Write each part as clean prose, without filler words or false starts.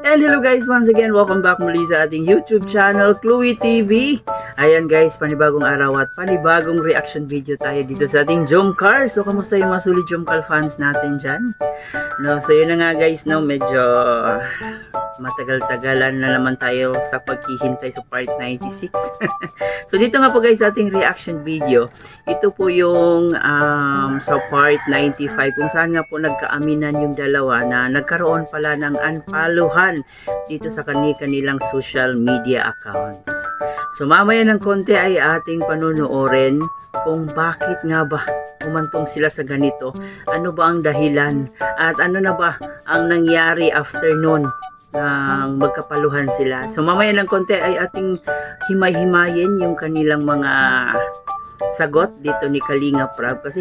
And hello guys, once again, welcome back muli sa ating YouTube channel, Chloe TV. Ayan guys, panibagong araw at panibagong reaction video tayo dito sa ating Jomcar. So, kamusta yung mga sulit Jomcar fans natin dyan? No, so yun na nga guys, no, medyo matagal-tagalan na naman tayo sa paghihintay sa part 96. So dito nga po guys sa ating reaction video, ito po yung sa part 95 kung saan nga po nagkaaminan yung dalawa na nagkaroon pala ng unfollowan dito sa kanilang social media accounts. So mamaya ng konti ay ating panonoorin kung bakit nga ba umantong sila sa ganito, ano ba ang dahilan at ano na ba ang nangyari after nun nang magkapaluhan sila. So mamaya ng konti ay ating himay-himayin yung kanilang mga sagot dito ni Kalinga Prab kasi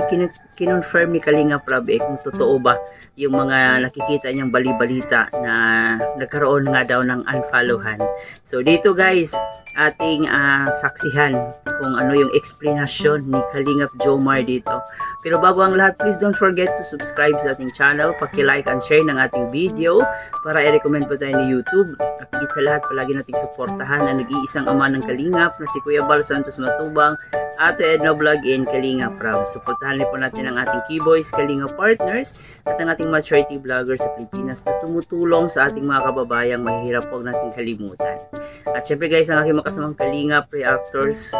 kinonfirm ni Kalinga Prab kung totoo ba yung mga nakikita niyang bali-balita na nagkaroon nga daw ng unfollowan. So dito guys, ating saksihan kung ano yung explanation ni Kalingap Jomar dito. Pero bago ang lahat, please don't forget to subscribe sa ating channel, paki-like and share ng ating video para i-recommend po tayo ni YouTube. At higit sa lahat, palagi nating suportahan ang nag-iisang ama ng Kalingap na si Kuya Bal Santos Matubang, Ate Edna Vlog and Kalinga Prab. Suportahan po natin ang ating Keyboys, Kalinga Partners at ang ating maturity vlogger sa Pilipinas na tumutulong sa ating mga kababayang mahihirap, huwag nating kalimutan. At syempre guys, ang aking makasamang Kalingap reactors,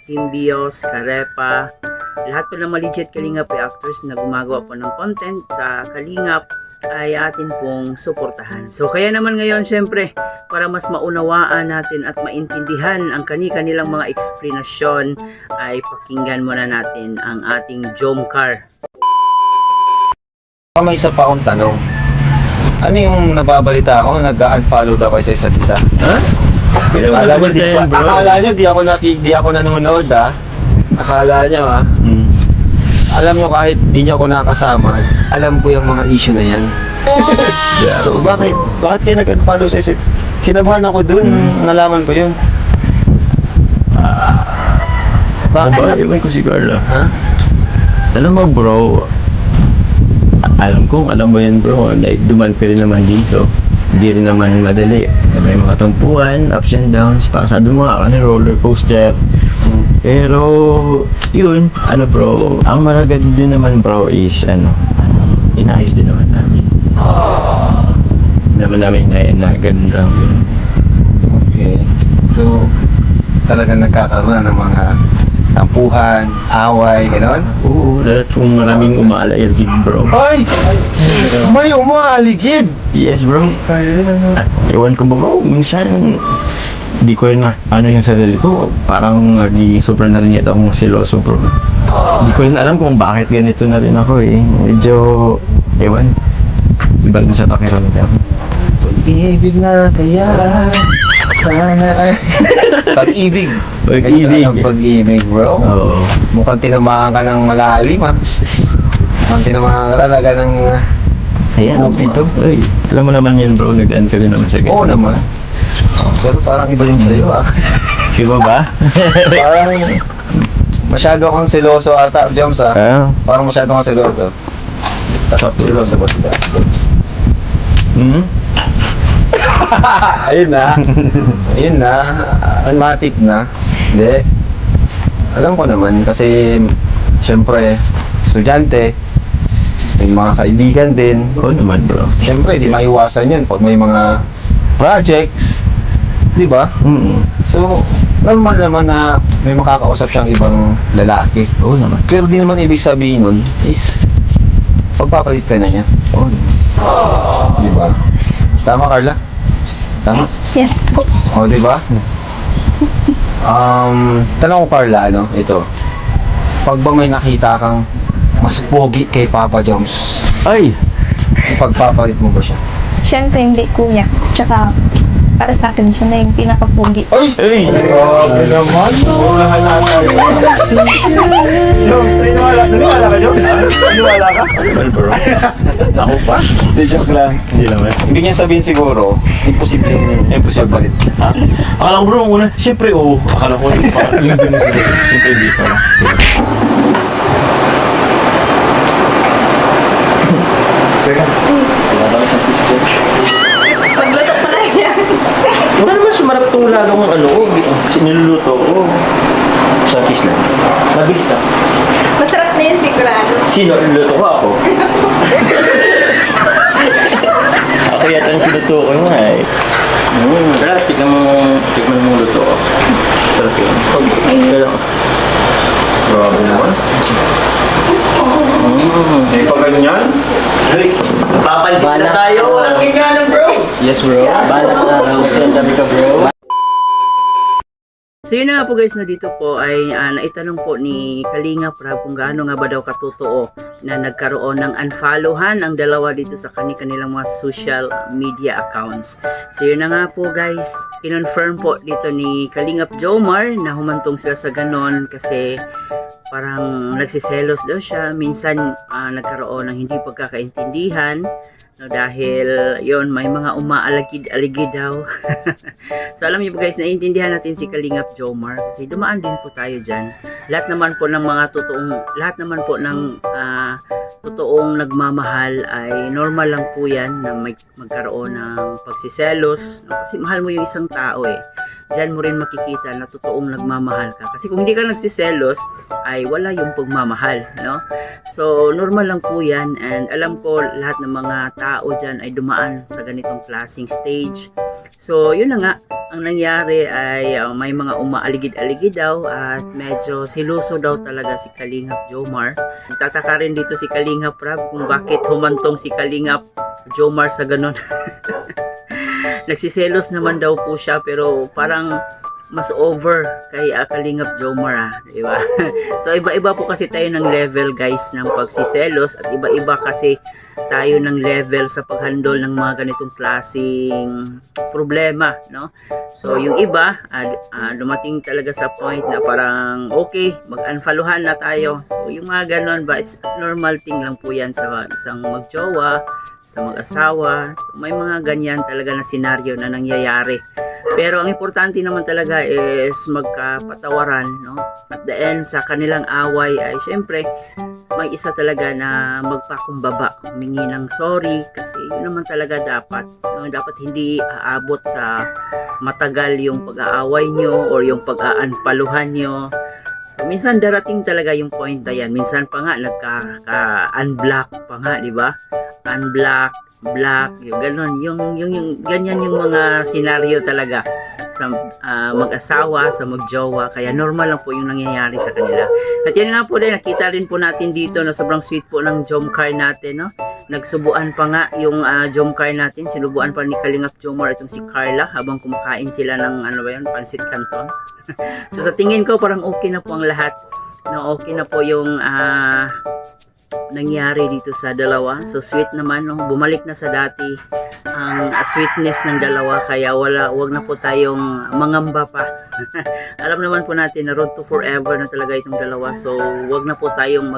Team Bios, Karepa, lahat po ng legit Kalingap reactors na gumagawa po ng content sa Kalingap ay atin pong suportahan. So kaya naman ngayon syempre, para mas maunawaan natin at maintindihan ang kanilang mga explanation, ay pakinggan muna natin ang ating Jomcar. May isa pa akong tanong. Ano yung nababalita ako? Nag-unfollow daw kayo sa isa't isa? Ha? Akala nyo di ako nanonood ha? Akala nyo ha? Alam nyo kahit di nyo ako nakasama, alam ko yung mga issue na yan. So bakit kayo nag-unfollow sa isa't isa? Kinabahan ako dun, nalaman ko yun. Bakit? Iwan ko si Carla. Ha? Alam mo bro, alam mo yan bro, like duman ka rin naman dito. Hindi rin naman madali. May mga tumpuan, ups and downs, para sa dumaan ka roller coaster. Pero, yun, bro, ang maragad din naman bro is, inayos din naman namin. Namin na ganun lang yun. Okay. So, talagang nagkakaroon ng mga tampuhan, away, gano'n? Oo, dahil kung maraming umaaligid bro. Ay! May umaaligid! Yes bro. Ewan ko ba bro, minsan di ko rin yung sarili ko, parang sobrang na rin yata akong siloso bro. Di ko rin alam kung bakit ganito na rin ako medyo, ewan, iba rin sa pakiramdam. Pag-ibig na kaya sana ay Pag-ibig Pag-ibig bro. Oo. Mukhang tinamaan ka ng malalim ha. Mukhang tinamaan ka talaga ng Ayan, dito. Ay, alam mo naman yun bro, nag-aan ka rin naman sa ganyan. Oo naman. Pero parang iba yung sa'yo ha. Iba ba? Parang masyado kang seloso ata, Joms ha. Parang masyado kang seloso. Seloso ba sila? Ayun na, automatic na. Hindi. Alam ko naman kasi siyempre estudyante, may mga kaibigan din. Oo naman bro. Siyempre di maiwasan yun pag may mga projects, di ba? So normal naman na may makakausap siyang ibang lalaki. Oo naman. Pero di naman ibig sabihin nun is pagpapalit ka na niya. Oo naman. Di ba? Tama Carla? Tama? Yes po. O, di ba? Tanong ko Carla, ito. Pag ba may nakita kang mas pogi kay Papa Joms, Ay! ipagpapalit mo ba siya? Siyempre hindi kuya. Tsaka para sa akin siya na yung pinakapugi. Ay! Ay! Grabe naman! Ulahan natin. Joms, naniwala ka Joms? Naniwala ka? Well bro. Ako pa? Hindi, joke lang. Hindi naman. Ibig niya sabihin siguro, imposible palit. Ha? Akala ko bro, una, siyempre oo. Akala ko yung parang yung ganun sila. Siyempre hindi pa. Teka. Wala ka sa picture. Pagluto pala lalong ano ko, siniluluto ko. Sa kiss lang. Mabilis lang. Masarap na yun sigurado. Sino? Niluto ko ako. Ako yata ang sinuto ko nga eh. Tara, tikman mo luto ko. Sarap yun. Kaya, grabe naman. Eh, pag ganyan? Papansin na tayo. Walang ganyan, bro. Yes bro. Balat na araw. Sabi ka bro. So yun na nga po guys, no, dito po ay naitanong po ni Kalinga Prab kung gaano nga ba daw katotoo na nagkaroon ng unfollowan ang dalawa dito sa kanilang mga social media accounts. So yun na nga po guys, kinonfirm po dito ni Kalingap Jomar na humantong sila sa ganon kasi parang nagsiselos daw siya. Minsan nagkaroon ng hindi pagkakaintindihan, no, dahil yon may mga umaaligid-aligid daw. So alam niyo po guys, naiintindihan natin si Kalingap Jomar kasi dumaan din po tayo dyan. Lahat naman po ng totoong nagmamahal ay normal lang po yan na magkaroon ng pagsiselos, no? Kasi mahal mo yung isang tao eh. Diyan mo rin makikita na totoong nagmamahal ka. Kasi kung hindi ka nagsiselos, ay wala yung pagmamahal, no? So, normal lang po yan. And alam ko, lahat ng mga tao dyan ay dumaan sa ganitong klaseng stage. So, yun na nga. Ang nangyari ay may mga umaaligid-aligid daw at medyo siluso daw talaga si Kalingap Jomar. Tataka rin dito si Kalingap Prab kung bakit humantong si Kalingap Jomar sa ganon. Nagsiselos naman daw po siya pero parang mas over kay Kalingap Jomar, di ba? So iba-iba po kasi tayo ng level guys ng pagsiselos at iba-iba kasi tayo ng level sa paghandle ng mga ganitong klaseng problema, no? So yung iba dumating talaga sa point na parang okay, mag-unfollowan na tayo. So yung mga ganon ba, it's normal thing lang po yan sa isang magjowa, sa mag-asawa. May mga ganyan talaga na senaryo na nangyayari. Pero ang importante naman talaga is magkapatawaran, no? At the end, sa kanilang away ay syempre, may isa talaga na magpakumbaba, humingi ng sorry kasi yun naman talaga dapat. No? Dapat hindi aabot sa matagal yung pag-aaway nyo or yung pag-aanpaluhan nyo. So, minsan darating talaga yung point na yan. Minsan pa nga, nagka-unblock pa nga, di ba? Unblock, black, yung ganon. Yung ganyan yung mga senaryo talaga sa mag-asawa, sa magjowa. Kaya normal lang po yung nangyayari sa kanila. At yan nga po din, nakita rin po natin dito na sobrang sweet po ng Jomcar natin, no? Nagsubuan pa nga yung Jomcar natin. Sinubuan pa ni Kalingap Jomar itong si Carla habang kumakain sila ng Pansit Canton. So sa tingin ko parang okay na po ang lahat. No, okay na po yung nangyari dito sa dalawa. So sweet naman, no? Bumalik na sa dati ang sweetness ng dalawa kaya wag na po tayong mangamba pa. Alam naman po natin na road to forever na talaga itong dalawa. So wag na po tayong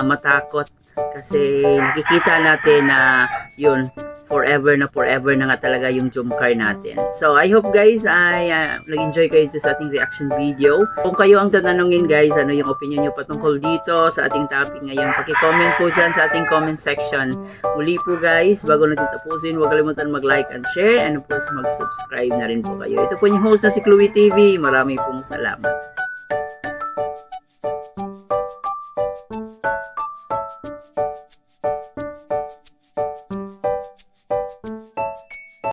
matakot kasi nakikita natin na yun, forever na nga talaga yung Jomcar natin. So I hope guys ay nag-enjoy kayo dito sa ating reaction video. Kung kayo ang tatanungin guys, ano yung opinion nyo patungkol dito sa ating topic ngayon, paki-comment po dyan sa ating comment section. Muli po guys, bago natin tapusin, huwag kalimutan mag-like and share and of course mag-subscribe na rin po kayo. Ito po yung host na si Chloe TV. Marami pong salamat.